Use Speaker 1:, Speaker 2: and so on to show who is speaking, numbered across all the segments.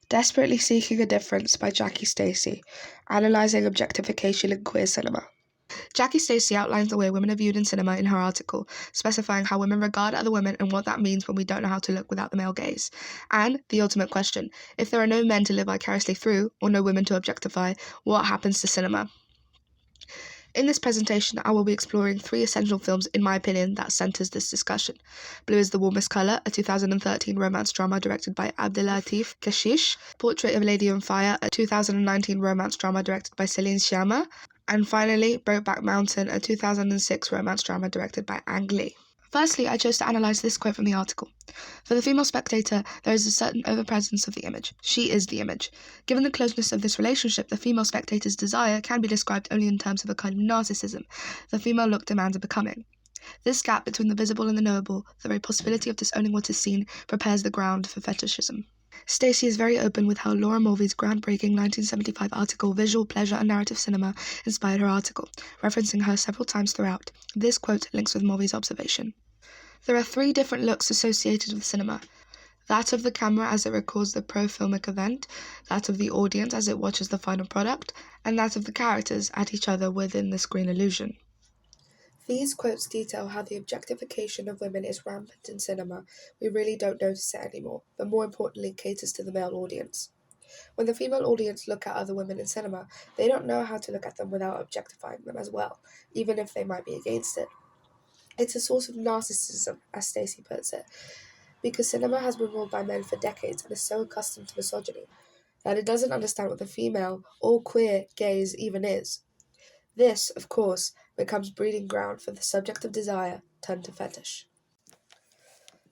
Speaker 1: Desperately Seeking a Difference by Jackie Stacy, Analysing Objectification in Queer Cinema. Jackie Stacy outlines the way women are viewed in cinema in her article, specifying how women regard other women and what that means when we don't know how to look without the male gaze. And the ultimate question, if there are no men to live vicariously through, or no women to objectify, what happens to cinema? In this presentation, I will be exploring 3 essential films, in my opinion, that centres this discussion. Blue is the Warmest Colour, a 2013 romance drama directed by Abdelatif Kechiche. Portrait of a Lady on Fire, a 2019 romance drama directed by Céline Sciamma. And finally, Brokeback Mountain, a 2006 romance drama directed by Ang Lee. Firstly, I chose to analyse this quote from the article. For the female spectator, there is a certain overpresence of the image. She is the image. Given the closeness of this relationship, the female spectator's desire can be described only in terms of a kind of narcissism. The female look demands a becoming. This gap between the visible and the knowable, the very possibility of disowning what is seen, prepares the ground for fetishism. Stacy is very open with how Laura Mulvey's groundbreaking 1975 article Visual Pleasure and Narrative Cinema inspired her article, referencing her several times throughout. This quote links with Mulvey's observation. There are 3 different looks associated with cinema. That of the camera as it records the pro-filmic event, that of the audience as it watches the final product, and that of the characters at each other within the screen illusion. These quotes detail how the objectification of women is rampant in cinema. We really don't notice it anymore, but more importantly caters to the male audience. When the female audience look at other women in cinema, they don't know how to look at them without objectifying them as well, even if they might be against it. It's a source of narcissism, as Stacy puts it, because cinema has been ruled by men for decades and is so accustomed to misogyny that it doesn't understand what the female or queer gaze even is. This, of course, becomes breeding ground for the subject of desire turned to fetish.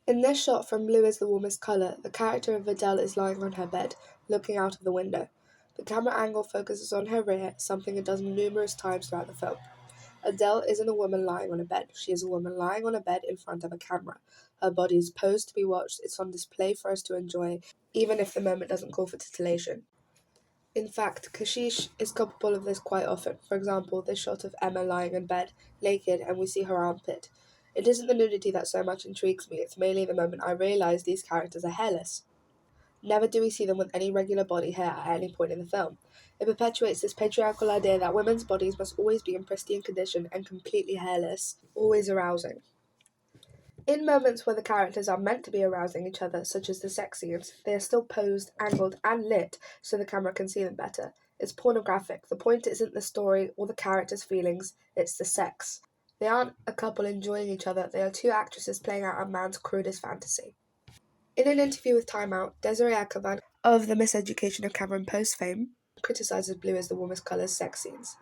Speaker 1: In this shot from Blue is the Warmest Colour, the character of Adele is lying on her bed, looking out of the window. The camera angle focuses on her rear, something it does numerous times throughout the film. Adele isn't a woman lying on a bed, she is a woman lying on a bed in front of a camera. Her body is posed to be watched, it's on display for us to enjoy, even if the moment doesn't call for titillation. In fact, Kechiche is culpable of this quite often. For example, this shot of Emma lying in bed, naked, and we see her armpit. It isn't the nudity that so much intrigues me, it's mainly the moment I realise these characters are hairless. Never do we see them with any regular body hair at any point in the film. It perpetuates this patriarchal idea that women's bodies must always be in pristine condition and completely hairless, always arousing. In moments where the characters are meant to be arousing each other, such as the sex scenes, they are still posed, angled, and lit so the camera can see them better. It's pornographic. The point isn't the story or the characters' feelings, it's the sex. They aren't a couple enjoying each other, they are 2 actresses playing out a man's crudest fantasy. In an interview with Time Out, Desiree Akhavan, of the Miseducation of Cameron Post fame, criticises Blue as the Warmest Colour's sex scenes.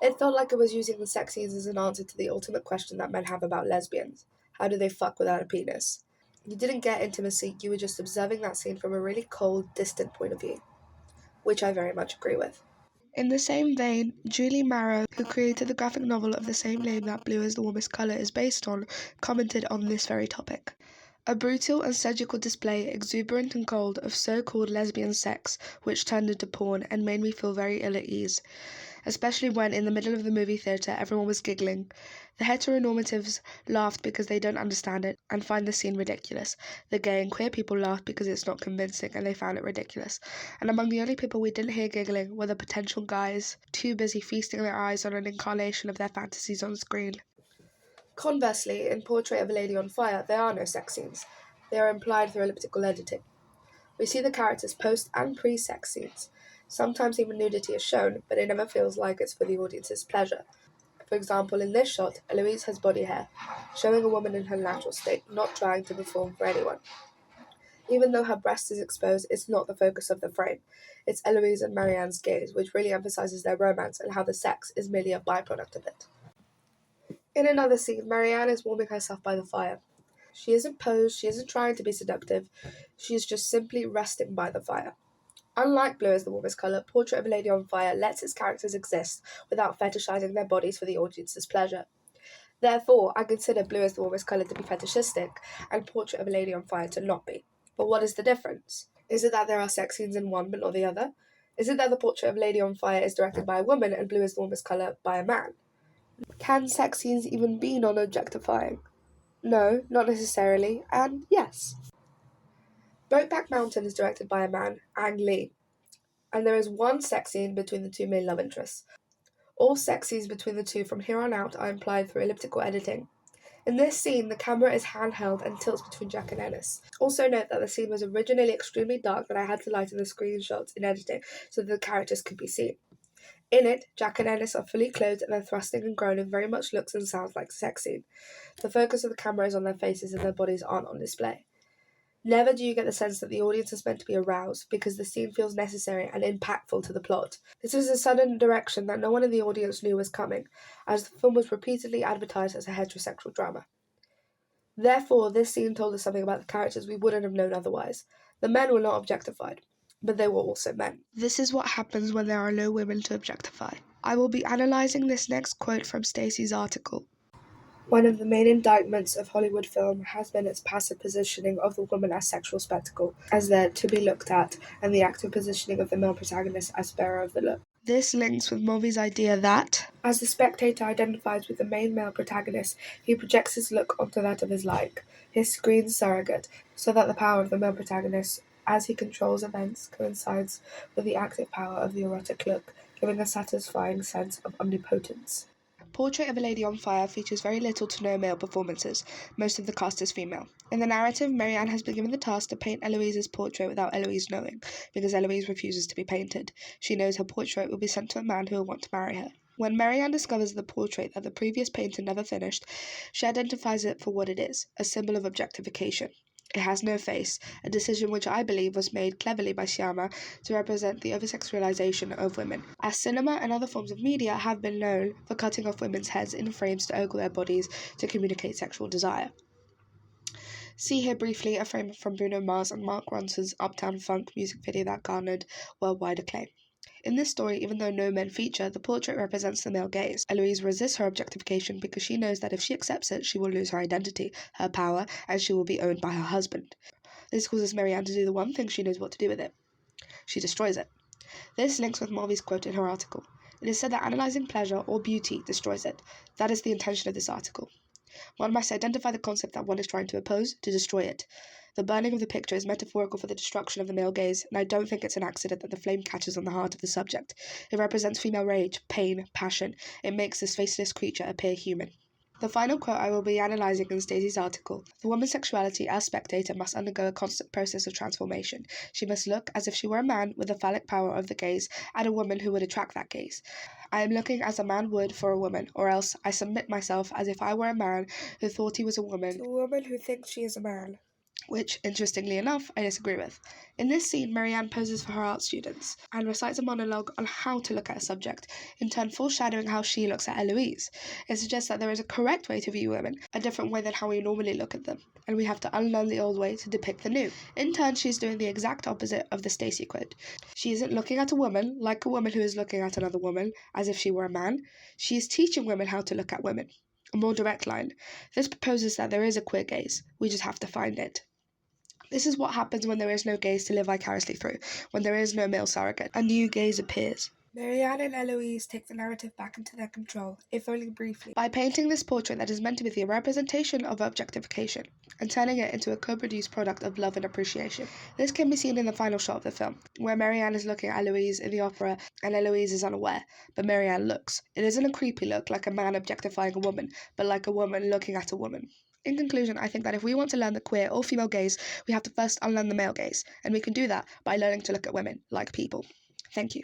Speaker 1: It felt like it was using the sex scenes as an answer to the ultimate question that men have about lesbians. How do they fuck without a penis? You didn't get intimacy, you were just observing that scene from a really cold, distant point of view. Which I very much agree with. In the same vein, Julie Marrow, who created the graphic novel of the same name that Blue is the Warmest Colour is based on, commented on this very topic. A brutal and surgical display, exuberant and cold, of so-called lesbian sex, which turned into porn and made me feel very ill at ease. Especially when, in the middle of the movie theatre, everyone was giggling. The heteronormatives laughed because they don't understand it and find the scene ridiculous. The gay and queer people laughed because it's not convincing and they found it ridiculous. And among the only people we didn't hear giggling were the potential guys, too busy feasting their eyes on an incarnation of their fantasies on screen. Conversely, in Portrait of a Lady on Fire, there are no sex scenes. They are implied through elliptical editing. We see the characters post and pre-sex scenes. Sometimes even nudity is shown, but it never feels like it's for the audience's pleasure. For example, in this shot, Eloise has body hair, showing a woman in her natural state, not trying to perform for anyone. Even though her breast is exposed, it's not the focus of the frame. It's Eloise and Marianne's gaze, which really emphasizes their romance and how the sex is merely a byproduct of it. In another scene, Marianne is warming herself by the fire. She isn't posed, she isn't trying to be seductive, she is just simply resting by the fire. Unlike Blue is the Warmest Colour, Portrait of a Lady on Fire lets its characters exist without fetishizing their bodies for the audience's pleasure. Therefore, I consider Blue is the Warmest Colour to be fetishistic and Portrait of a Lady on Fire to not be. But what is the difference? Is it that there are sex scenes in one but not the other? Is it that the Portrait of a Lady on Fire is directed by a woman and Blue is the Warmest Colour by a man? Can sex scenes even be non-objectifying? No, not necessarily, and yes. Brokeback Mountain is directed by a man, Ang Lee, and there is one sex scene between the two main love interests. All sex scenes between the two from here on out are implied through elliptical editing. In this scene, the camera is handheld and tilts between Jack and Ennis. Also note that the scene was originally extremely dark, but I had to lighten the screenshots in editing so that the characters could be seen. In it, Jack and Ennis are fully clothed and their thrusting and groaning very much looks and sounds like a sex scene. The focus of the camera is on their faces and their bodies aren't on display. Never do you get the sense that the audience is meant to be aroused, because the scene feels necessary and impactful to the plot. This was a sudden direction that no one in the audience knew was coming, as the film was repeatedly advertised as a heterosexual drama. Therefore, this scene told us something about the characters we wouldn't have known otherwise. The men were not objectified, but they were also men. This is what happens when there are no women to objectify. I will be analysing this next quote from Stacy's article. One of the main indictments of Hollywood film has been its passive positioning of the woman as sexual spectacle, as there to be looked at, and the active positioning of the male protagonist as bearer of the look. This links with Mulvey's idea that, as the spectator identifies with the main male protagonist, he projects his look onto that of his like, his screen surrogate, so that the power of the male protagonist, as he controls events, coincides with the active power of the erotic look, giving a satisfying sense of omnipotence. Portrait of a Lady on Fire features very little to no male performances. Most of the cast is female. In the narrative, Marianne has been given the task to paint Eloise's portrait without Eloise knowing, because Eloise refuses to be painted. She knows her portrait will be sent to a man who will want to marry her. When Marianne discovers the portrait that the previous painter never finished, she identifies it for what it is, a symbol of objectification. It has no face, a decision which I believe was made cleverly by Shyama to represent the oversexualization of women, as cinema and other forms of media have been known for cutting off women's heads in frames to ogle their bodies to communicate sexual desire. See here briefly a frame from Bruno Mars and Mark Ronson's Uptown Funk music video that garnered worldwide acclaim. In this story, even though no men feature, the portrait represents the male gaze. Eloise resists her objectification because she knows that if she accepts it, she will lose her identity, her power, and she will be owned by her husband. This causes Marianne to do the one thing she knows what to do with it. She destroys it. This links with Mulvey's quote in her article. It is said that analysing pleasure or beauty destroys it. That is the intention of this article. One must identify the concept that one is trying to oppose to destroy it. The burning of the picture is metaphorical for the destruction of the male gaze, and I don't think it's an accident that the flame catches on the heart of the subject. It represents female rage, pain, passion. It makes this faceless creature appear human. The final quote I will be analysing in Stacey's article. The woman's sexuality as spectator must undergo a constant process of transformation. She must look as if she were a man with the phallic power of the gaze at a woman who would attract that gaze. I am looking as a man would for a woman, or else I submit myself as if I were a man who thought he was a woman to a woman who thinks she is a man. Which, interestingly enough, I disagree with. In this scene, Marianne poses for her art students and recites a monologue on how to look at a subject, in turn foreshadowing how she looks at Eloise. It suggests that there is a correct way to view women, a different way than how we normally look at them, and we have to unlearn the old way to depict the new. In turn, she's doing the exact opposite of the Stacy quote. She isn't looking at a woman like a woman who is looking at another woman, as if she were a man. She is teaching women how to look at women. A more direct line. This proposes that there is a queer gaze. We just have to find it. This is what happens when there is no gaze to live vicariously through, when there is no male surrogate. A new gaze appears. Marianne and Eloise take the narrative back into their control, if only briefly, by painting this portrait that is meant to be the representation of objectification, and turning it into a co-produced product of love and appreciation. This can be seen in the final shot of the film, where Marianne is looking at Eloise in the opera, and Eloise is unaware, but Marianne looks. It isn't a creepy look like a man objectifying a woman, but like a woman looking at a woman. In conclusion, I think that if we want to learn the queer or female gaze, we have to first unlearn the male gaze, and we can do that by learning to look at women like people. Thank you.